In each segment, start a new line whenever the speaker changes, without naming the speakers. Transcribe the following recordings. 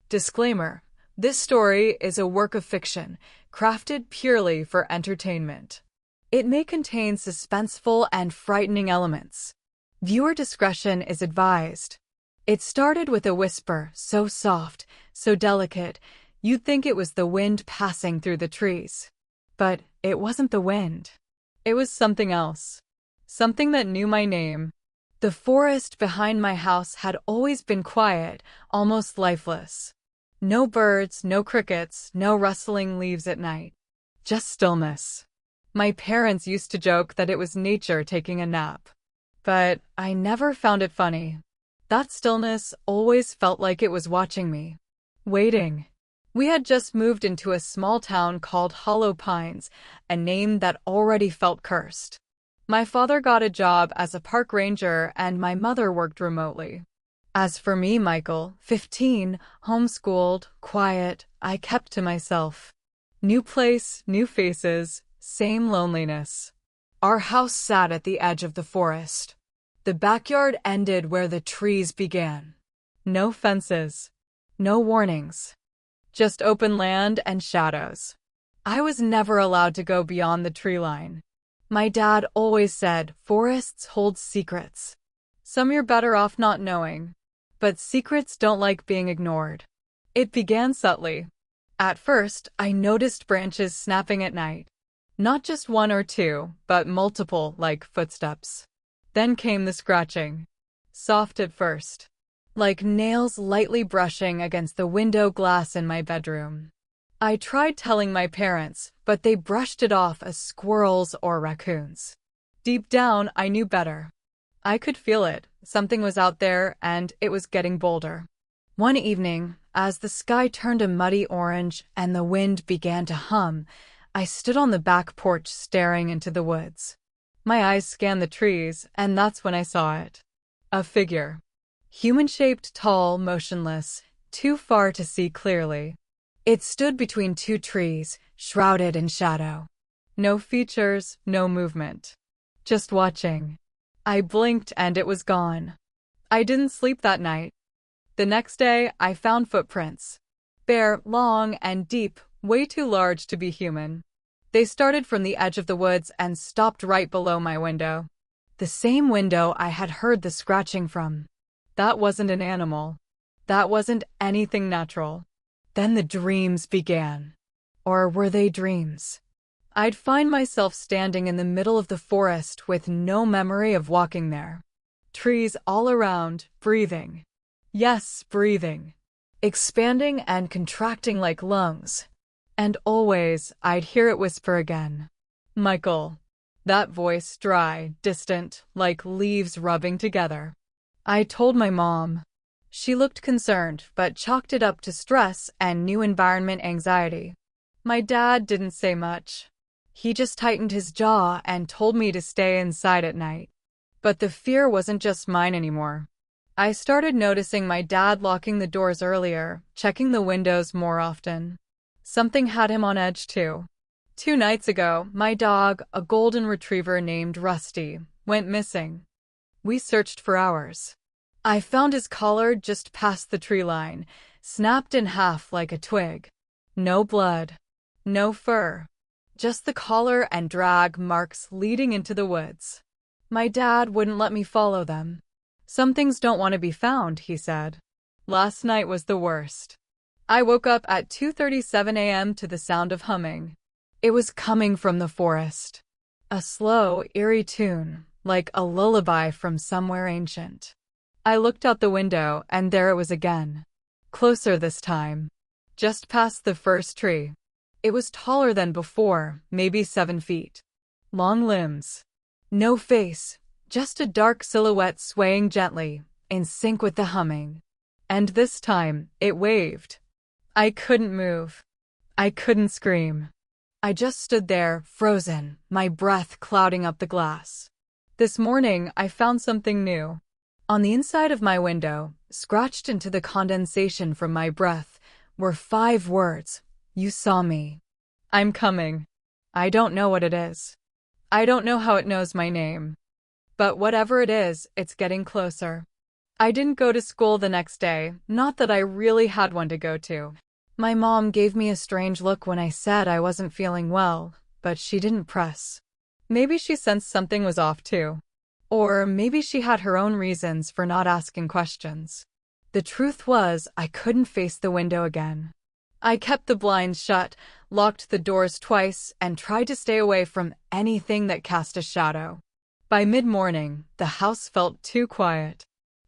Disclaimer: this story is a work of fiction, crafted purely for entertainment. It may contain suspenseful and frightening elements. Viewer discretion is advised. It started with a whisper, so soft, so delicate, you'd think it was the wind passing through the trees. But it wasn't the wind. It was something else. Something that knew my name. The forest behind my house had always been quiet, almost lifeless. No birds, no crickets, no rustling leaves at night. Just stillness. My parents used to joke that it was nature taking a nap. But I never found it funny. That stillness always felt like it was watching me. Waiting. We had just moved into a small town called Hollow Pines, a name that already felt cursed. My father got a job as a park ranger and my mother worked remotely. As for me, Michael, 15, homeschooled, quiet, I kept to myself. New place, new faces, same loneliness. Our house sat at the edge of the forest. The backyard ended where the trees began. No fences. No warnings. Just open land and shadows. I was never allowed to go beyond the tree line. My dad always said, forests hold secrets. Some you're better off not knowing. But secrets don't like being ignored. It began subtly. At first, I noticed branches snapping at night. Not just one or two, but multiple, like footsteps. Then came the scratching. Soft at first. Like nails lightly brushing against the window glass in my bedroom. I tried telling my parents, but they brushed it off as squirrels or raccoons. Deep down, I knew better. I could feel it. Something was out there, and it was getting bolder. One evening, as the sky turned a muddy orange and the wind began to hum, I stood on the back porch staring into the woods. My eyes scanned the trees, and that's when I saw it. A figure. Human-shaped, tall, motionless, too far to see clearly. It stood between two trees, shrouded in shadow. No features, no movement. Just watching. I blinked and it was gone. I didn't sleep that night. The next day, I found footprints. Bare, long, and deep, way too large to be human. They started from the edge of the woods and stopped right below my window. The same window I had heard the scratching from. That wasn't an animal. That wasn't anything natural. Then the dreams began. Or were they dreams? I'd find myself standing in the middle of the forest with no memory of walking there. Trees all around, breathing. Yes, breathing. Expanding and contracting like lungs. And always, I'd hear it whisper again. Michael. That voice dry, distant, like leaves rubbing together. I told my mom. She looked concerned, but chalked it up to stress and new environment anxiety. My dad didn't say much. He just tightened his jaw and told me to stay inside at night. But the fear wasn't just mine anymore. I started noticing my dad locking the doors earlier, checking the windows more often. Something had him on edge too. 2 nights ago, my dog, a golden retriever named Rusty, went missing. We searched for hours. I found his collar just past the tree line, snapped in half like a twig. No blood. No fur. Just the collar and drag marks leading into the woods. My dad wouldn't let me follow them. Some things don't want to be found, he said. Last night was the worst. I woke up at 2:37 a.m. to the sound of humming. It was coming from the forest. A slow, eerie tune, like a lullaby from somewhere ancient. I looked out the window, and there it was again. Closer this time. Just past the first tree. It was taller than before, maybe 7 feet. Long limbs. No face, just a dark silhouette swaying gently, in sync with the humming. And this time, it waved. I couldn't move. I couldn't scream. I just stood there, frozen, my breath clouding up the glass. This morning, I found something new. On the inside of my window, scratched into the condensation from my breath, were 5 words. You saw me. I'm coming. I don't know what it is. I don't know how it knows my name. But whatever it is, it's getting closer. I didn't go to school the next day, not that I really had one to go to. My mom gave me a strange look when I said I wasn't feeling well, but she didn't press. Maybe she sensed something was off too. Or maybe she had her own reasons for not asking questions. The truth was, I couldn't face the window again. I kept the blinds shut, locked the doors twice, and tried to stay away from anything that cast a shadow. By mid-morning, the house felt too quiet.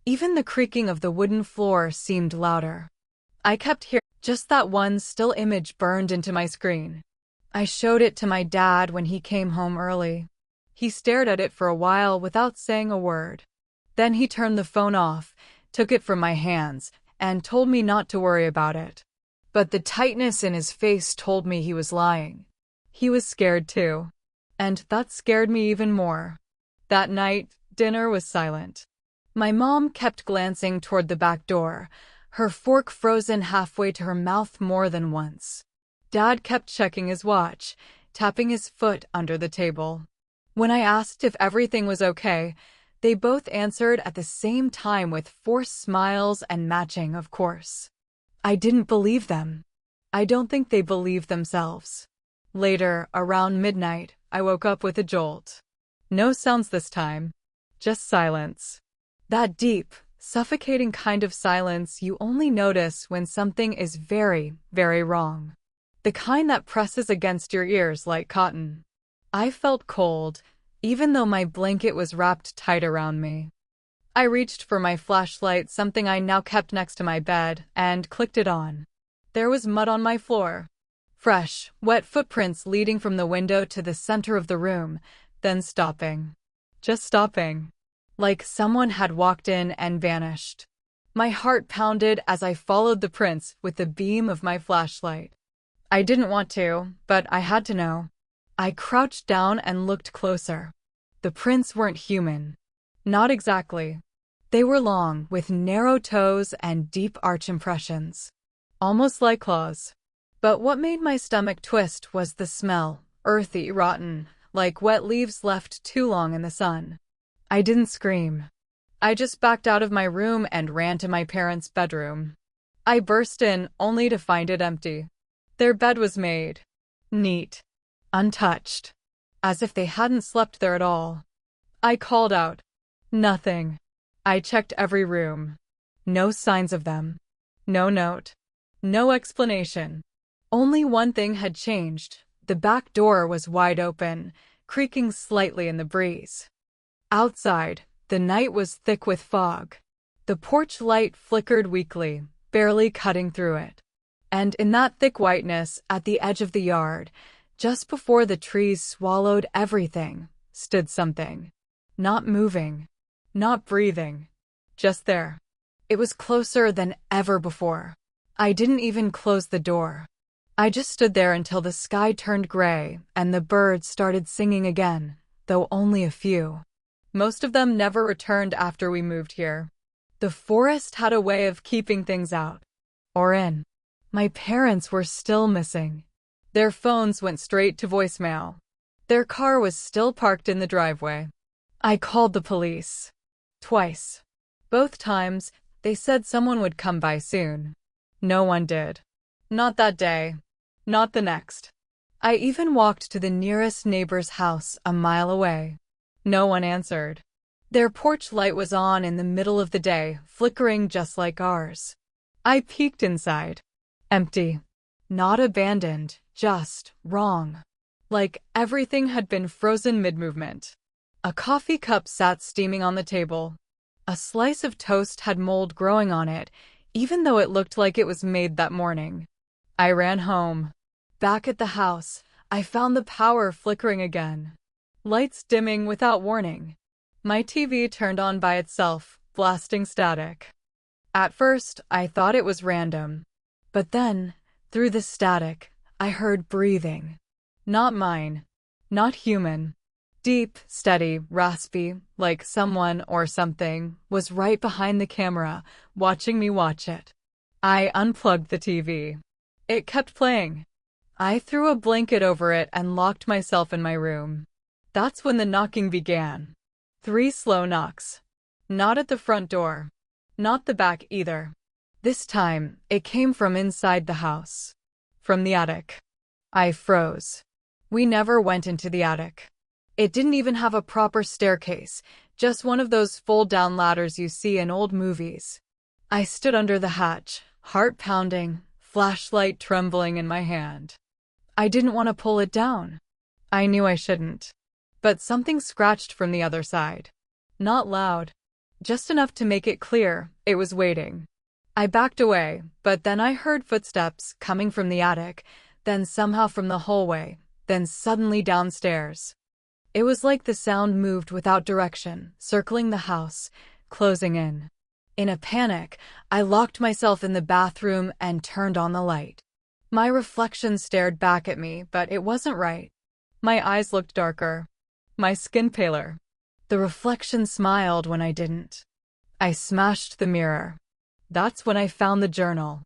Even the creaking of the wooden floor seemed louder. I kept hearing just that one still image burned into my screen. I showed it to my dad when he came home early. He stared at it for a while without saying a word. Then he turned the phone off, took it from my hands, and told me not to worry about it. But the tightness in his face told me he was lying. He was scared too. And that scared me even more. That night, dinner was silent. My mom kept glancing toward the back door, her fork frozen halfway to her mouth more than once. Dad kept checking his watch, tapping his foot under the table. When I asked if everything was okay, they both answered at the same time with forced smiles and matching, of course. I didn't believe them. I don't think they believed themselves. Later, around midnight, I woke up with a jolt. No sounds this time. Just silence. That deep, suffocating kind of silence you only notice when something is very, very wrong. The kind that presses against your ears like cotton. I felt cold, even though my blanket was wrapped tight around me. I reached for my flashlight, something I now kept next to my bed, and clicked it on. There was mud on my floor. Fresh, wet footprints leading from the window to the center of the room, then stopping. Just stopping. Like someone had walked in and vanished. My heart pounded as I followed the prints with the beam of my flashlight. I didn't want to, but I had to know. I crouched down and looked closer. The prints weren't human. Not exactly. They were long, with narrow toes and deep arch impressions. Almost like claws. But what made my stomach twist was the smell, earthy, rotten, like wet leaves left too long in the sun. I didn't scream. I just backed out of my room and ran to my parents' bedroom. I burst in, only to find it empty. Their bed was made. Neat. Untouched. As if they hadn't slept there at all. I called out. Nothing. I checked every room. No signs of them. No note. No explanation. Only one thing had changed. The back door was wide open, creaking slightly in the breeze. Outside, the night was thick with fog. The porch light flickered weakly, barely cutting through it. And in that thick whiteness, at the edge of the yard, just before the trees swallowed everything, stood something. Not moving. Not breathing. Just there. It was closer than ever before. I didn't even close the door. I just stood there until the sky turned gray and the birds started singing again, though only a few. Most of them never returned after we moved here. The forest had a way of keeping things out. Or in. My parents were still missing. Their phones went straight to voicemail. Their car was still parked in the driveway. I called the police. Twice. Both times, they said someone would come by soon. No one did. Not that day. Not the next. I even walked to the nearest neighbor's house a mile away. No one answered. Their porch light was on in the middle of the day, flickering just like ours. I peeked inside. Empty. Not abandoned, just wrong. Like everything had been frozen mid-movement. A coffee cup sat steaming on the table. A slice of toast had mold growing on it, even though it looked like it was made that morning. I ran home. Back at the house, I found the power flickering again. Lights dimming without warning. My TV turned on by itself, blasting static. At first, I thought it was random. But then, through the static, I heard breathing. Not mine. Not human. Deep, steady, raspy, like someone or something was right behind the camera, watching me watch it. I unplugged the TV. It kept playing. I threw a blanket over it and locked myself in my room. That's when the knocking began. 3 slow knocks. Not at the front door. Not the back either. This time, it came from inside the house. From the attic. I froze. We never went into the attic. It didn't even have a proper staircase, just one of those fold-down ladders you see in old movies. I stood under the hatch, heart pounding, flashlight trembling in my hand. I didn't want to pull it down. I knew I shouldn't. But something scratched from the other side. Not loud. Just enough to make it clear it was waiting. I backed away, but then I heard footsteps coming from the attic, then somehow from the hallway, then suddenly downstairs. It was like the sound moved without direction, circling the house, closing in. In a panic, I locked myself in the bathroom and turned on the light. My reflection stared back at me, but it wasn't right. My eyes looked darker. My skin paler. The reflection smiled when I didn't. I smashed the mirror. That's when I found the journal.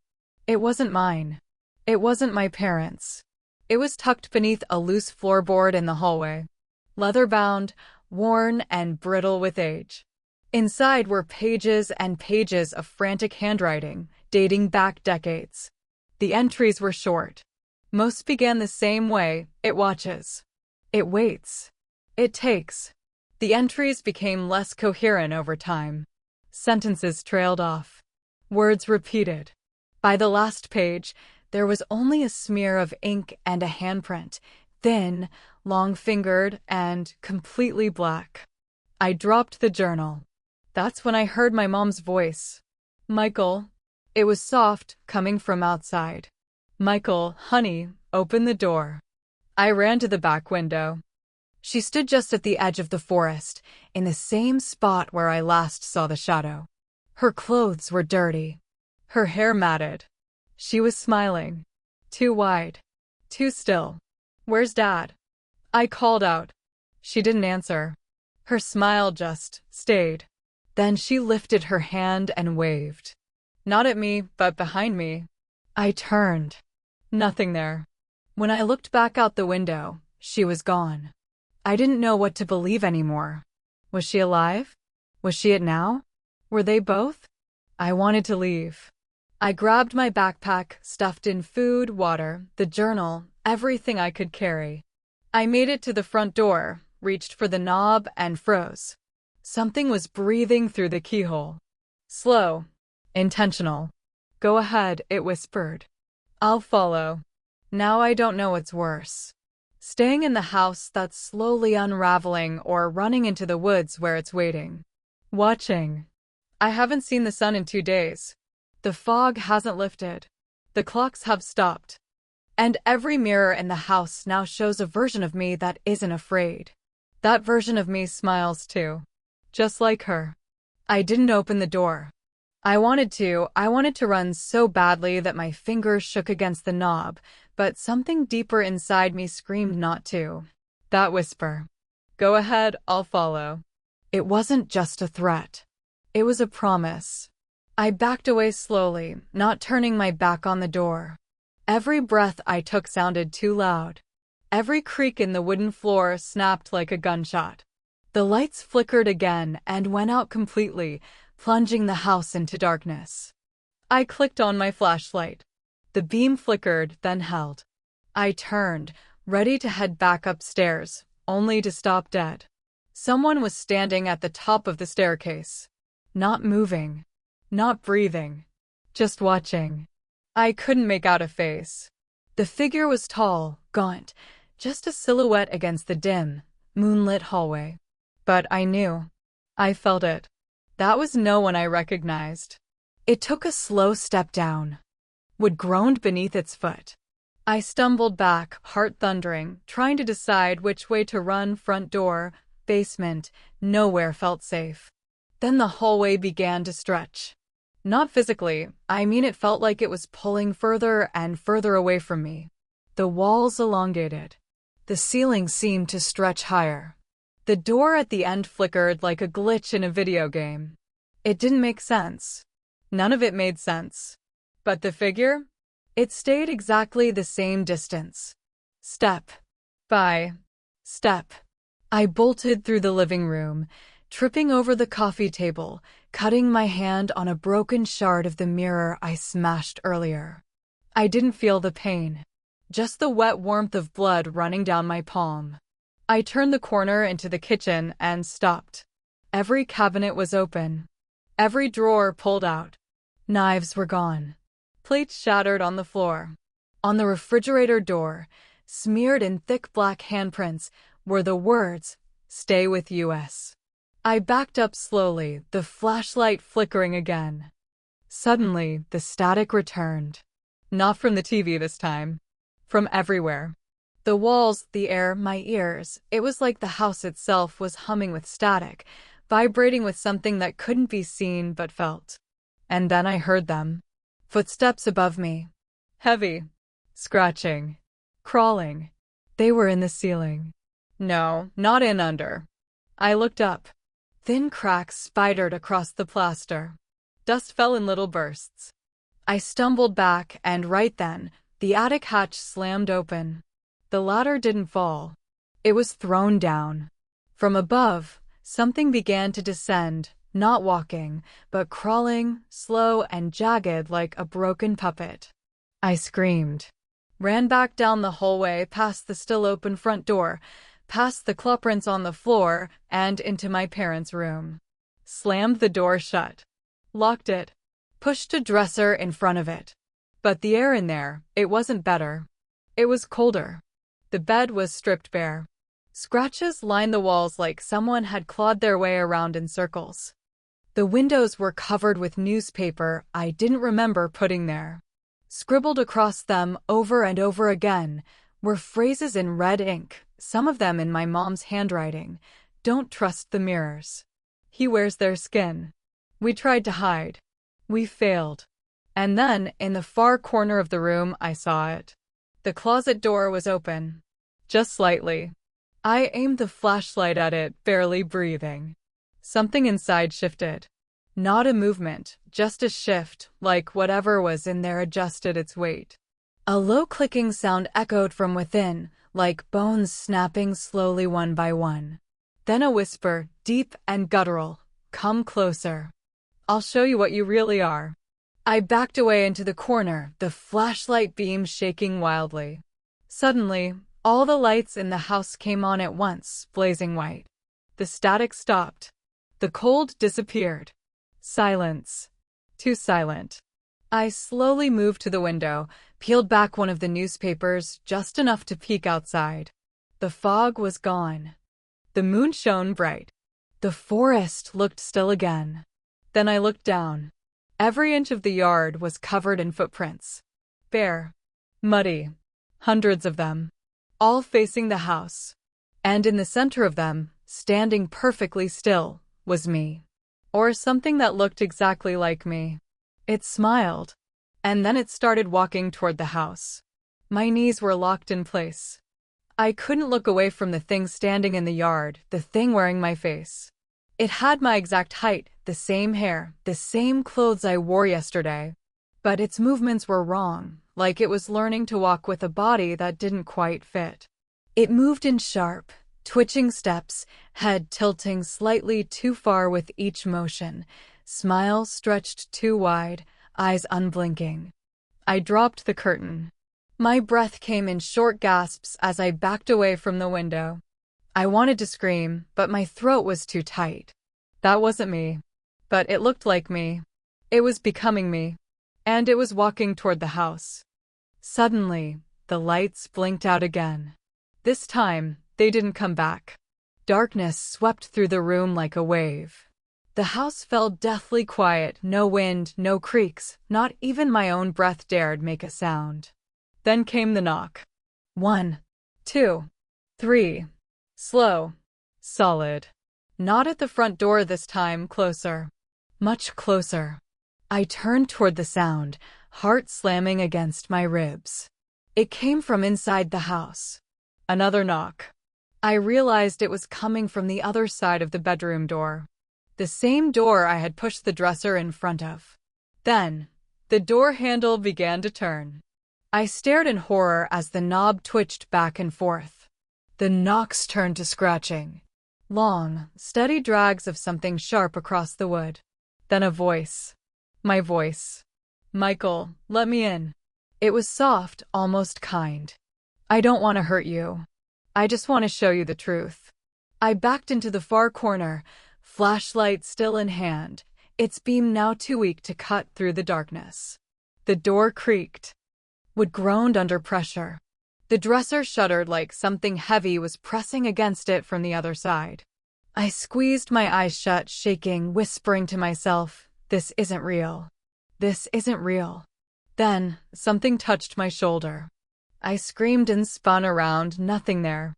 It wasn't mine. It wasn't my parents'. It was tucked beneath a loose floorboard in the hallway. Leather-bound, worn, and brittle with age. Inside were pages and pages of frantic handwriting, dating back decades. The entries were short. Most began the same way: it watches. It waits. It takes. The entries became less coherent over time. Sentences trailed off. Words repeated. By the last page, there was only a smear of ink and a handprint, thin, long-fingered, and completely black. I dropped the journal. That's when I heard my mom's voice. "Michael." It was soft, coming from outside. "Michael, honey, open the door." I ran to the back window. She stood just at the edge of the forest, in the same spot where I last saw the shadow. Her clothes were dirty. Her hair matted. She was smiling. Too wide. Too still. "Where's Dad?" I called out. She didn't answer. Her smile just stayed. Then she lifted her hand and waved. Not at me, but behind me. I turned. Nothing there. When I looked back out the window, she was gone. I didn't know what to believe anymore. Was she alive? Was she it now? Were they both? I wanted to leave. I grabbed my backpack, stuffed in food, water, the journal, everything I could carry. I made it to the front door, reached for the knob, and froze. Something was breathing through the keyhole. Slow. Intentional. "Go ahead," it whispered. "I'll follow." Now I don't know what's worse. Staying in the house that's slowly unraveling, or running into the woods where it's waiting. Watching. I haven't seen the sun in 2 days. The fog hasn't lifted. The clocks have stopped. And every mirror in the house now shows a version of me that isn't afraid. That version of me smiles too. Just like her. I didn't open the door. I wanted to run so badly that my fingers shook against the knob, but something deeper inside me screamed not to. That whisper. "Go ahead, I'll follow." It wasn't just a threat. It was a promise. I backed away slowly, not turning my back on the door. Every breath I took sounded too loud. Every creak in the wooden floor snapped like a gunshot. The lights flickered again and went out completely, plunging the house into darkness. I clicked on my flashlight. The beam flickered, then held. I turned, ready to head back upstairs, only to stop dead. Someone was standing at the top of the staircase. Not moving. Not breathing. Just watching. I couldn't make out a face. The figure was tall, gaunt, just a silhouette against the dim, moonlit hallway. But I knew. I felt it. That was no one I recognized. It took a slow step down. Wood groaned beneath its foot. I stumbled back, heart thundering, trying to decide which way to run: front door, basement. Nowhere felt safe. Then the hallway began to stretch. Not physically, I mean it felt like it was pulling further and further away from me. The walls elongated. The ceiling seemed to stretch higher. The door at the end flickered like a glitch in a video game. It didn't make sense. None of it made sense. But the figure? It stayed exactly the same distance. Step by step. I bolted through the living room, tripping over the coffee table, cutting my hand on a broken shard of the mirror I smashed earlier. I didn't feel the pain, just the wet warmth of blood running down my palm. I turned the corner into the kitchen and stopped. Every cabinet was open. Every drawer pulled out. Knives were gone. Plates shattered on the floor. On the refrigerator door, smeared in thick black handprints, were the words, "Stay with US." I backed up slowly, the flashlight flickering again. Suddenly, the static returned. Not from the TV this time. From everywhere. The walls, the air, my ears. It was like the house itself was humming with static, vibrating with something that couldn't be seen but felt. And then I heard them. Footsteps above me. Heavy. Scratching. Crawling. They were in the ceiling. No, not in under. I looked up. Thin cracks spidered across the plaster. Dust fell in little bursts. I stumbled back, and right then, the attic hatch slammed open. The ladder didn't fall. It was thrown down. From above, something began to descend, not walking, but crawling, slow and jagged like a broken puppet. I screamed. Ran back down the hallway past the still open front door, past the claw prints on the floor, and into my parents' room. Slammed the door shut. Locked it. Pushed a dresser in front of it. But the air in there, it wasn't better. It was colder. The bed was stripped bare. Scratches lined the walls like someone had clawed their way around in circles. The windows were covered with newspaper I didn't remember putting there. Scribbled across them over and over again were phrases in red ink, some of them in my mom's handwriting. Don't trust the mirrors. He wears their skin. We tried to hide. We failed. And then, in the far corner of the room, I saw it. The closet door was open. Just slightly. I aimed the flashlight at it, barely breathing. Something inside shifted. Not a movement, just a shift, like whatever was in there adjusted its weight. A low clicking sound echoed from within, like bones snapping slowly one by one. Then a whisper, deep and guttural, "Come closer. I'll show you what you really are." I backed away into the corner, the flashlight beam shaking wildly. Suddenly, all the lights in the house came on at once, blazing white. The static stopped. The cold disappeared. Silence. Too silent. I slowly moved to the window, peeled back one of the newspapers, just enough to peek outside. The fog was gone. The moon shone bright. The forest looked still again. Then I looked down. Every inch of the yard was covered in footprints. Bare. Muddy. Hundreds of them. All facing the house. And in the center of them, standing perfectly still, was me. Or something that looked exactly like me. It smiled. And then it started walking toward the house. My knees were locked in place. I couldn't look away from the thing standing in the yard, the thing wearing my face. It had my exact height, the same hair, the same clothes I wore yesterday. But its movements were wrong, like it was learning to walk with a body that didn't quite fit. It moved in sharp, twitching steps, head tilting slightly too far with each motion, smile stretched too wide, eyes unblinking. I dropped the curtain. My breath came in short gasps as I backed away from the window. I wanted to scream, but my throat was too tight. That wasn't me. But it looked like me. It was becoming me. And it was walking toward the house. Suddenly, the lights blinked out again. This time, they didn't come back. Darkness swept through the room like a wave. The house felt deathly quiet, no wind, no creaks, not even my own breath dared make a sound. Then came the knock. 1, 2, 3. Slow. Solid. Not at the front door this time, closer. Much closer. I turned toward the sound, heart slamming against my ribs. It came from inside the house. Another knock. I realized it was coming from the other side of the bedroom door. The same door I had pushed the dresser in front of. Then, the door handle began to turn. I stared in horror as the knob twitched back and forth. The knocks turned to scratching. Long, steady drags of something sharp across the wood. Then a voice. My voice. Michael, let me in. It was soft, almost kind. I don't want to hurt you. I just want to show you the truth. I backed into the far corner, flashlight still in hand, its beam now too weak to cut through the darkness. The door creaked. Wood groaned under pressure. The dresser shuddered like something heavy was pressing against it from the other side. I squeezed my eyes shut, shaking, whispering to myself, this isn't real. This isn't real. Then, something touched my shoulder. I screamed and spun around, nothing there.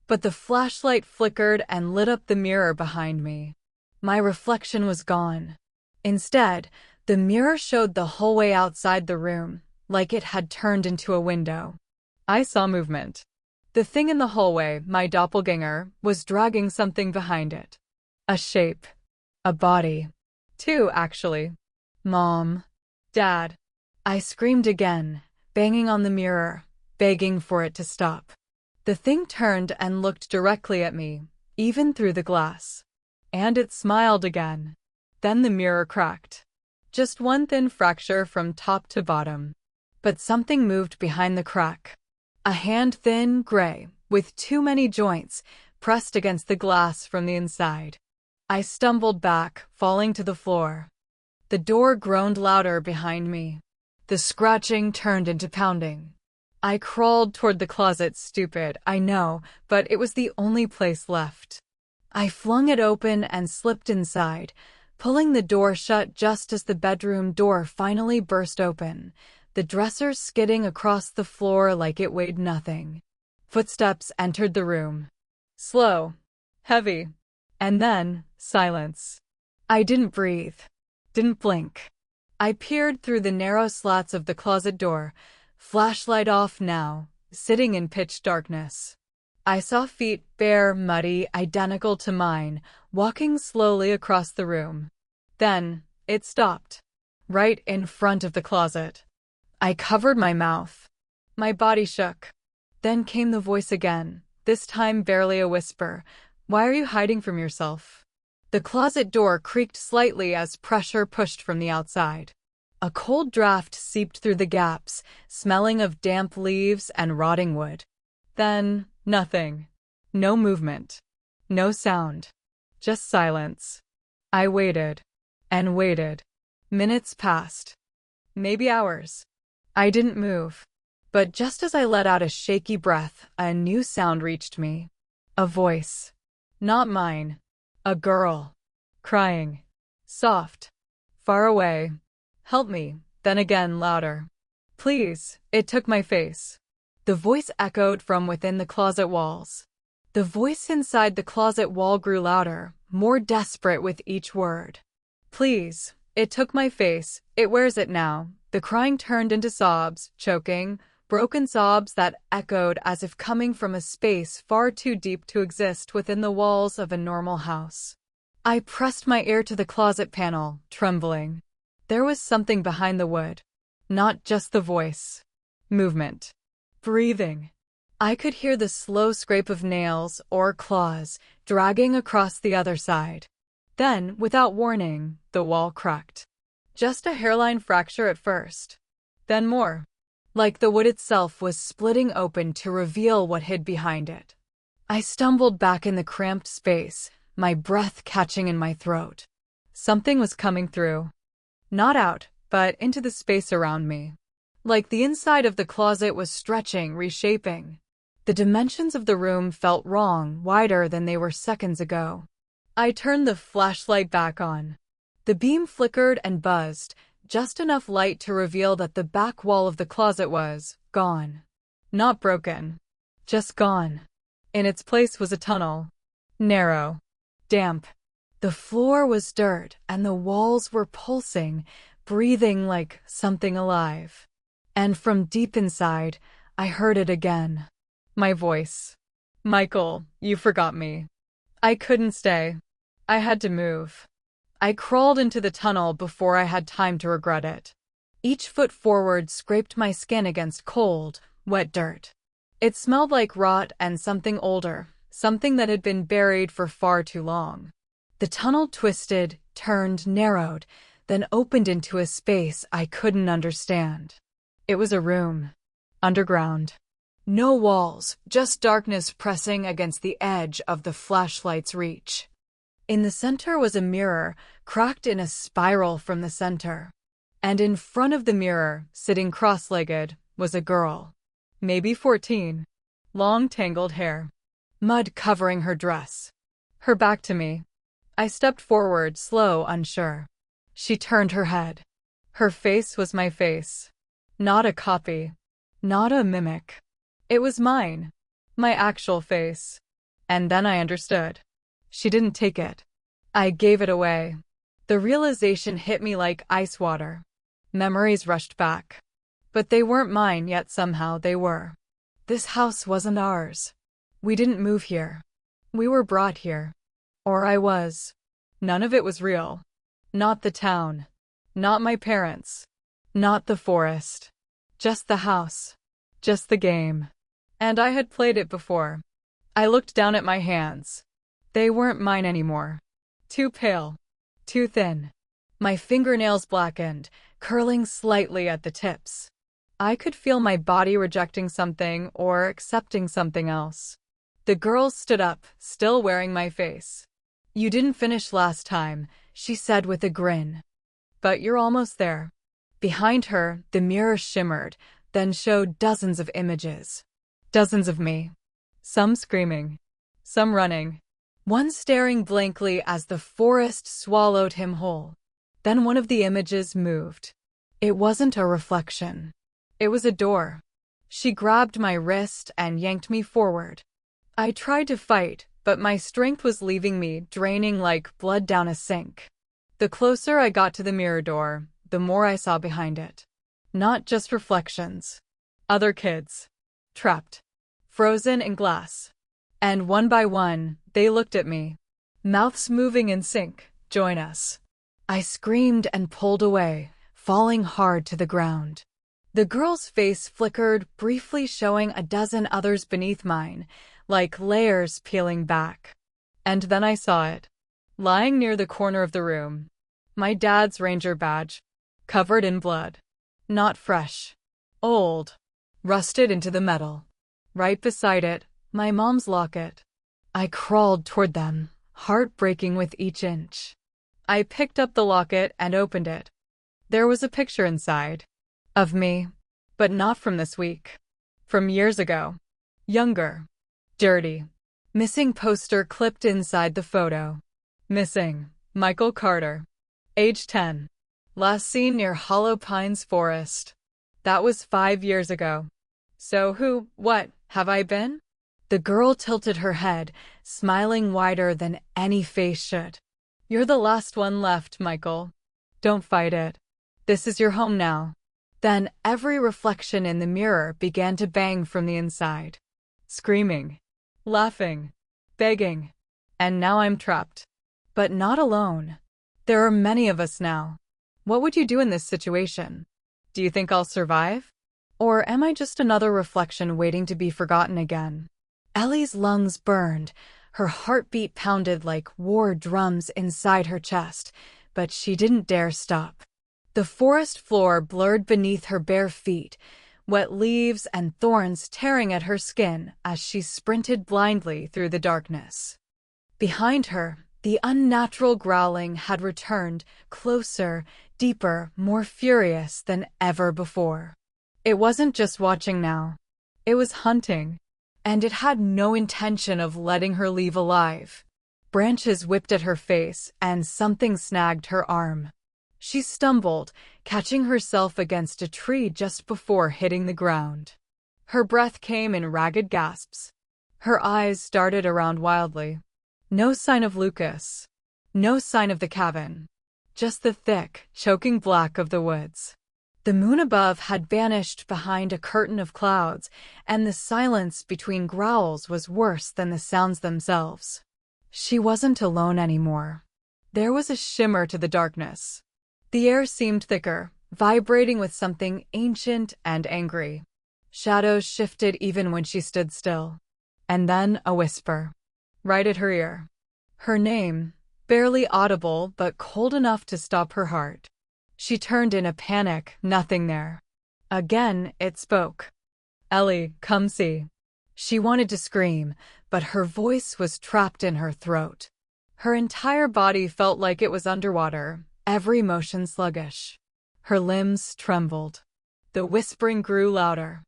But the flashlight flickered and lit up the mirror behind me. My reflection was gone. Instead, the mirror showed the hallway outside the room, like it had turned into a window. I saw movement. The thing in the hallway, my doppelganger, was dragging something behind it. A shape. A body. Two, actually. Mom. Dad. I screamed again, banging on the mirror, begging for it to stop. The thing turned and looked directly at me, even through the glass. And it smiled again. Then the mirror cracked. Just one thin fracture from top to bottom. But something moved behind the crack. A hand, thin, gray, with too many joints, pressed against the glass from the inside. I stumbled back, falling to the floor. The door groaned louder behind me. The scratching turned into pounding. I crawled toward the closet, stupid, I know, but it was the only place left. I flung it open and slipped inside, pulling the door shut just as the bedroom door finally burst open, the dresser skidding across the floor like it weighed nothing. Footsteps entered the room. Slow. Heavy. And then, silence. I didn't breathe. Didn't blink. I peered through the narrow slats of the closet door, flashlight off now, sitting in pitch darkness. I saw feet, bare, muddy, identical to mine, walking slowly across the room. Then, it stopped. Right in front of the closet. I covered my mouth. My body shook. Then came the voice again, this time barely a whisper. Why are you hiding from yourself? The closet door creaked slightly as pressure pushed from the outside. A cold draft seeped through the gaps, smelling of damp leaves and rotting wood. Then, nothing. No movement. No sound. Just silence. I waited. And waited. Minutes passed. Maybe hours. I didn't move. But just as I let out a shaky breath, a new sound reached me. A voice. Not mine. A girl. Crying. Soft. Far away. Help me. Then again louder. Please. It took my face. The voice echoed from within the closet walls. The voice inside the closet wall grew louder, more desperate with each word. Please. It took my face. It wears it now. The crying turned into sobs, choking, broken sobs that echoed as if coming from a space far too deep to exist within the walls of a normal house. I pressed my ear to the closet panel, trembling. There was something behind the wood. Not just the voice. Movement. Breathing. I could hear the slow scrape of nails or claws dragging across the other side. Then, without warning, the wall cracked. Just a hairline fracture at first. Then more. Like the wood itself was splitting open to reveal what hid behind it. I stumbled back in the cramped space, my breath catching in my throat. Something was coming through. Not out, but into the space around me. Like the inside of the closet was stretching, reshaping. The dimensions of the room felt wrong, wider than they were seconds ago. I turned the flashlight back on. The beam flickered and buzzed, just enough light to reveal that the back wall of the closet was gone. Not broken. Just gone. In its place was a tunnel. Narrow. Damp. The floor was dirt, and the walls were pulsing, breathing like something alive. And from deep inside, I heard it again. My voice. Michael, you forgot me. I couldn't stay. I had to move. I crawled into the tunnel before I had time to regret it. Each foot forward scraped my skin against cold, wet dirt. It smelled like rot and something older, something that had been buried for far too long. The tunnel twisted, turned, narrowed, then opened into a space I couldn't understand. It was a room. Underground. No walls, just darkness pressing against the edge of the flashlight's reach. In the center was a mirror, cracked in a spiral from the center. And in front of the mirror, sitting cross-legged, was a girl. Maybe 14. Long tangled hair. Mud covering her dress. Her back to me. I stepped forward, slow, unsure. She turned her head. Her face was my face. Not a copy. Not a mimic. It was mine. My actual face. And then I understood. She didn't take it. I gave it away. The realization hit me like ice water. Memories rushed back. But they weren't mine, yet somehow they were. This house wasn't ours. We didn't move here. We were brought here. Or I was. None of it was real. Not the town. Not my parents. Not the forest. Just the house. Just the game. And I had played it before. I looked down at my hands. They weren't mine anymore. Too pale. Too thin. My fingernails blackened, curling slightly at the tips. I could feel my body rejecting something or accepting something else. The girl stood up, still wearing my face. "You didn't finish last time," she said with a grin. "But you're almost there." Behind her, the mirror shimmered, then showed dozens of images. Dozens of me. Some screaming. Some running. One staring blankly as the forest swallowed him whole. Then one of the images moved. It wasn't a reflection. It was a door. She grabbed my wrist and yanked me forward. I tried to fight, but my strength was leaving me, draining like blood down a sink. The closer I got to the mirror door, the more I saw behind it. Not just reflections. Other kids. Trapped. Frozen in glass. And one by one, they looked at me. Mouths moving in sync. "Join us." I screamed and pulled away, falling hard to the ground. The girl's face flickered, briefly showing a dozen others beneath mine, like layers peeling back. And then I saw it. Lying near the corner of the room. My dad's ranger badge. Covered in blood. Not fresh. Old. Rusted into the metal. Right beside it, my mom's locket. I crawled toward them, heart breaking with each inch. I picked up the locket and opened it. There was a picture inside. Of me. But not from this week. From years ago. Younger. Dirty. Missing poster clipped inside the photo. Missing. Michael Carter. Age 10. Last seen near Hollow Pines Forest. That was 5 years ago. So who, what, have I been? The girl tilted her head, smiling wider than any face should. "You're the last one left, Michael. Don't fight it. This is your home now." Then every reflection in the mirror began to bang from the inside. Screaming. Laughing. Begging. And now I'm trapped. But not alone. There are many of us now. What would you do in this situation? Do you think I'll survive? Or am I just another reflection waiting to be forgotten again? Ellie's lungs burned. Her heartbeat pounded like war drums inside her chest, but she didn't dare stop. The forest floor blurred beneath her bare feet, wet leaves and thorns tearing at her skin as she sprinted blindly through the darkness. Behind her, the unnatural growling had returned, closer, deeper, more furious than ever before. It wasn't just watching now. It was hunting. And it had no intention of letting her leave alive. Branches whipped at her face, and something snagged her arm. She stumbled, catching herself against a tree just before hitting the ground. Her breath came in ragged gasps. Her eyes darted around wildly. No sign of Lucas. No sign of the cabin. Just the thick, choking black of the woods. The moon above had vanished behind a curtain of clouds, and the silence between growls was worse than the sounds themselves. She wasn't alone anymore. There was a shimmer to the darkness. The air seemed thicker, vibrating with something ancient and angry. Shadows shifted even when she stood still. And then a whisper. Right at her ear. Her name, barely audible but cold enough to stop her heart. She turned in a panic, nothing there. Again, it spoke. "Ellie, come see." She wanted to scream, but her voice was trapped in her throat. Her entire body felt like it was underwater, every motion sluggish. Her limbs trembled. The whispering grew louder.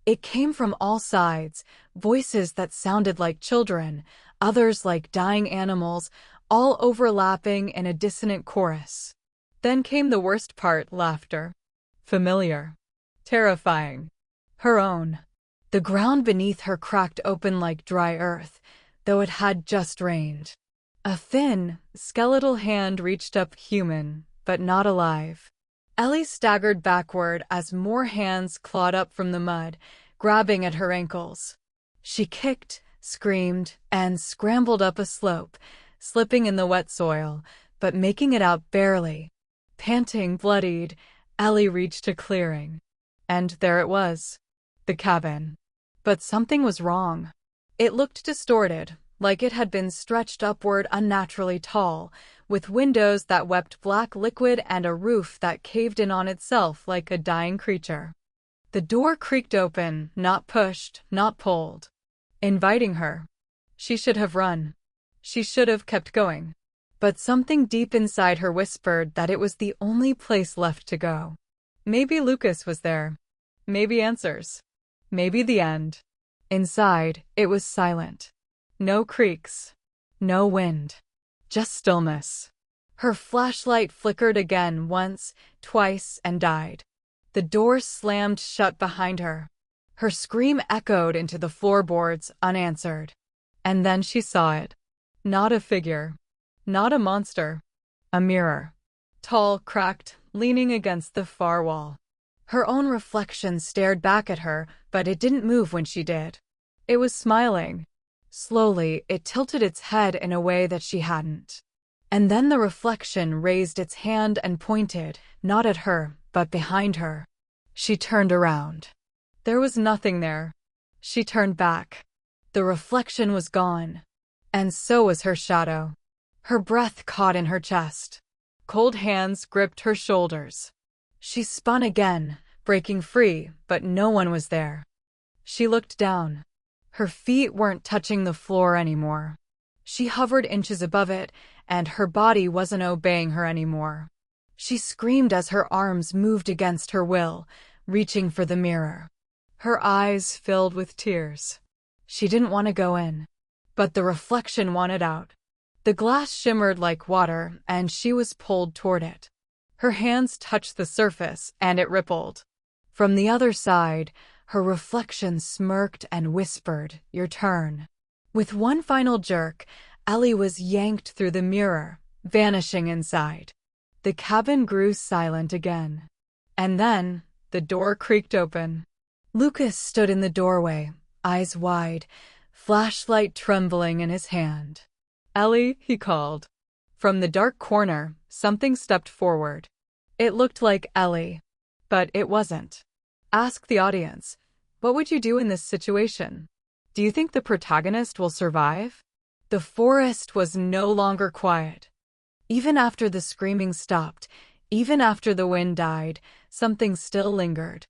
It came from all sides, voices that sounded like children, others like dying animals, all overlapping in a dissonant chorus. Then came the worst part, laughter. Familiar. Terrifying. Her own. The ground beneath her cracked open like dry earth, though it had just rained. A thin, skeletal hand reached up, human, but not alive. Ellie staggered backward as more hands clawed up from the mud, grabbing at her ankles. She kicked, screamed, and scrambled up a slope, slipping in the wet soil, but making it out barely. Panting, bloodied, Ellie reached a clearing. And there it was. The cabin. But something was wrong. It looked distorted, like it had been stretched upward unnaturally tall, with windows that wept black liquid and a roof that caved in on itself like a dying creature. The door creaked open, not pushed, not pulled. Inviting her. She should have run. She should have kept going. But something deep inside her whispered that it was the only place left to go. Maybe Lucas was there. Maybe answers. Maybe the end. Inside, it was silent. No creaks. No wind. Just stillness. Her flashlight flickered again once, twice, and died. The door slammed shut behind her. Her scream echoed into the floorboards, unanswered. And then she saw it. Not a figure. Not a monster. A mirror. Tall, cracked, leaning against the far wall. Her own reflection stared back at her, but it didn't move when she did. It was smiling. Slowly, it tilted its head in a way that she hadn't. And then the reflection raised its hand and pointed, not at her, but behind her. She turned around. There was nothing there. She turned back. The reflection was gone. And so was her shadow. Her breath caught in her chest. Cold hands gripped her shoulders. She spun again, breaking free, but no one was there. She looked down. Her feet weren't touching the floor anymore. She hovered inches above it, and her body wasn't obeying her anymore. She screamed as her arms moved against her will, reaching for the mirror. Her eyes filled with tears. She didn't want to go in. But the reflection wanted out. The glass shimmered like water, and she was pulled toward it. Her hands touched the surface, and it rippled. From the other side, her reflection smirked and whispered, "Your turn." With one final jerk, Ellie was yanked through the mirror, vanishing inside. The cabin grew silent again. And then, the door creaked open. Lucas stood in the doorway, eyes wide, flashlight trembling in his hand. "Ellie," he called. From the dark corner, something stepped forward. It looked like Ellie, but it wasn't. Ask the audience, what would you do in this situation? Do you think the protagonist will survive? The forest was no longer quiet. Even after the screaming stopped, even after the wind died, something still lingered.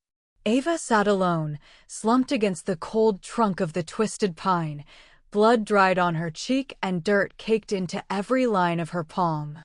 Ava sat alone, slumped against the cold trunk of the twisted pine, blood dried on her cheek and dirt caked into every line of her palm.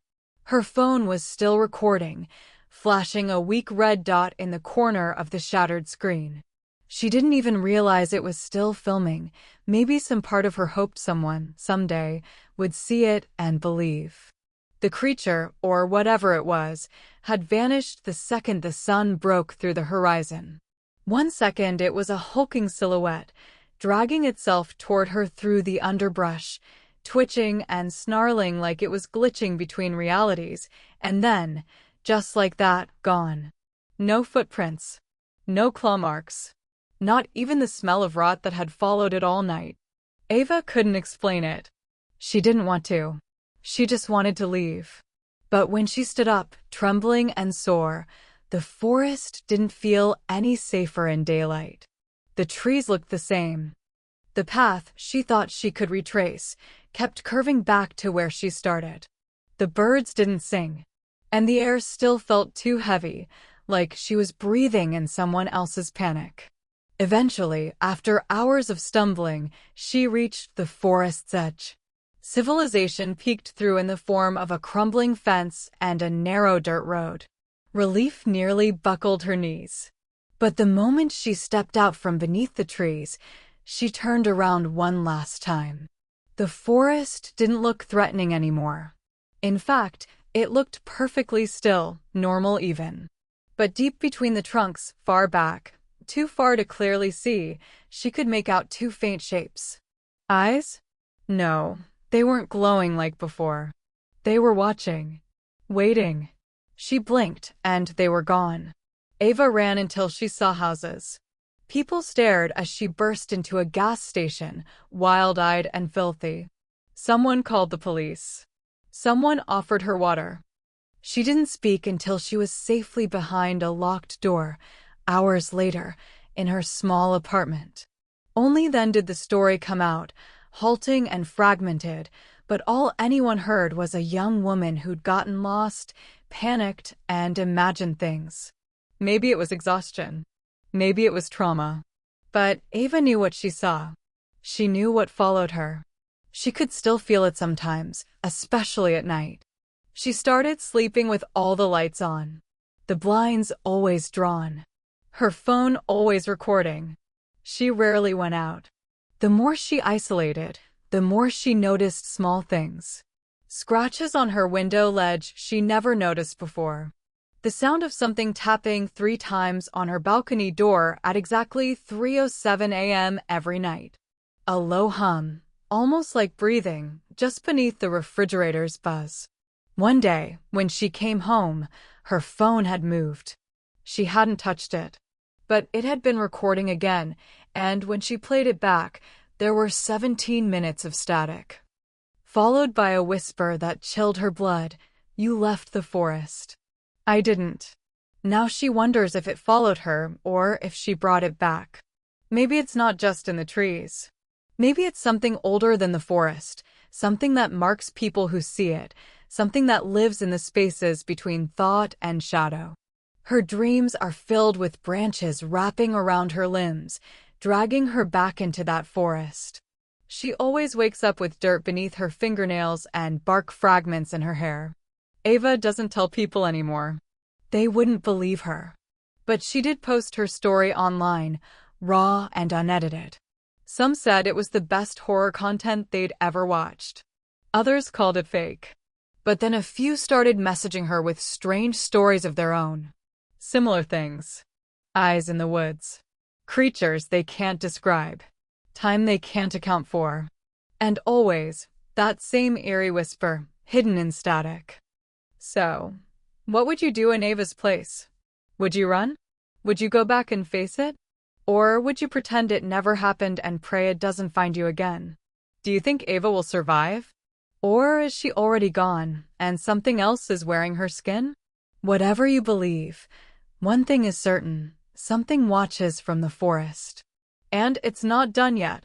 Her phone was still recording, flashing a weak red dot in the corner of the shattered screen. She didn't even realize it was still filming. Maybe some part of her hoped someone, someday, would see it and believe. The creature, or whatever it was, had vanished the second the sun broke through the horizon. 1 second it was a hulking silhouette, dragging itself toward her through the underbrush, twitching and snarling like it was glitching between realities, and then, just like that, gone. No footprints. No claw marks. Not even the smell of rot that had followed it all night. Ava couldn't explain it. She didn't want to. She just wanted to leave. But when she stood up, trembling and sore, the forest didn't feel any safer in daylight. The trees looked the same. The path she thought she could retrace kept curving back to where she started. The birds didn't sing, and the air still felt too heavy, like she was breathing in someone else's panic. Eventually, after hours of stumbling, she reached the forest's edge. Civilization peeked through in the form of a crumbling fence and a narrow dirt road. Relief nearly buckled her knees. But the moment she stepped out from beneath the trees, she turned around one last time. The forest didn't look threatening anymore. In fact, it looked perfectly still, normal even. But deep between the trunks, far back, too far to clearly see, she could make out two faint shapes. Eyes? No, they weren't glowing like before. They were watching. Waiting. She blinked, and they were gone. Ava ran until she saw houses. People stared as she burst into a gas station, wild-eyed and filthy. Someone called the police. Someone offered her water. She didn't speak until she was safely behind a locked door, hours later, in her small apartment. Only then did the story come out, halting and fragmented, but all anyone heard was a young woman who'd gotten lost, panicked, and imagined things. Maybe it was exhaustion. Maybe it was trauma. But Ava knew what she saw. She knew what followed her. She could still feel it sometimes, especially at night. She started sleeping with all the lights on. The blinds always drawn. Her phone always recording. She rarely went out. The more she isolated, the more she noticed small things. Scratches on her window ledge she never noticed before. The sound of something tapping 3 times on her balcony door at exactly 3:07 a.m. every night. A low hum, almost like breathing, just beneath the refrigerator's buzz. One day, when she came home, her phone had moved. She hadn't touched it. But it had been recording again, and when she played it back, there were 17 minutes of static. Followed by a whisper that chilled her blood, "You left the forest." I didn't. Now she wonders if it followed her, or if she brought it back. Maybe it's not just in the trees. Maybe it's something older than the forest, something that marks people who see it, something that lives in the spaces between thought and shadow. Her dreams are filled with branches wrapping around her limbs, dragging her back into that forest. She always wakes up with dirt beneath her fingernails and bark fragments in her hair. Ava doesn't tell people anymore. They wouldn't believe her. But she did post her story online, raw and unedited. Some said it was the best horror content they'd ever watched. Others called it fake. But then a few started messaging her with strange stories of their own. Similar things. Eyes in the woods. Creatures they can't describe. Time they can't account for. And always, that same eerie whisper, hidden in static. So, what would you do in Ava's place? Would you run? Would you go back and face it? Or would you pretend it never happened and pray it doesn't find you again? Do you think Ava will survive? Or is she already gone, and something else is wearing her skin? Whatever you believe, one thing is certain, something watches from the forest. And it's not done yet.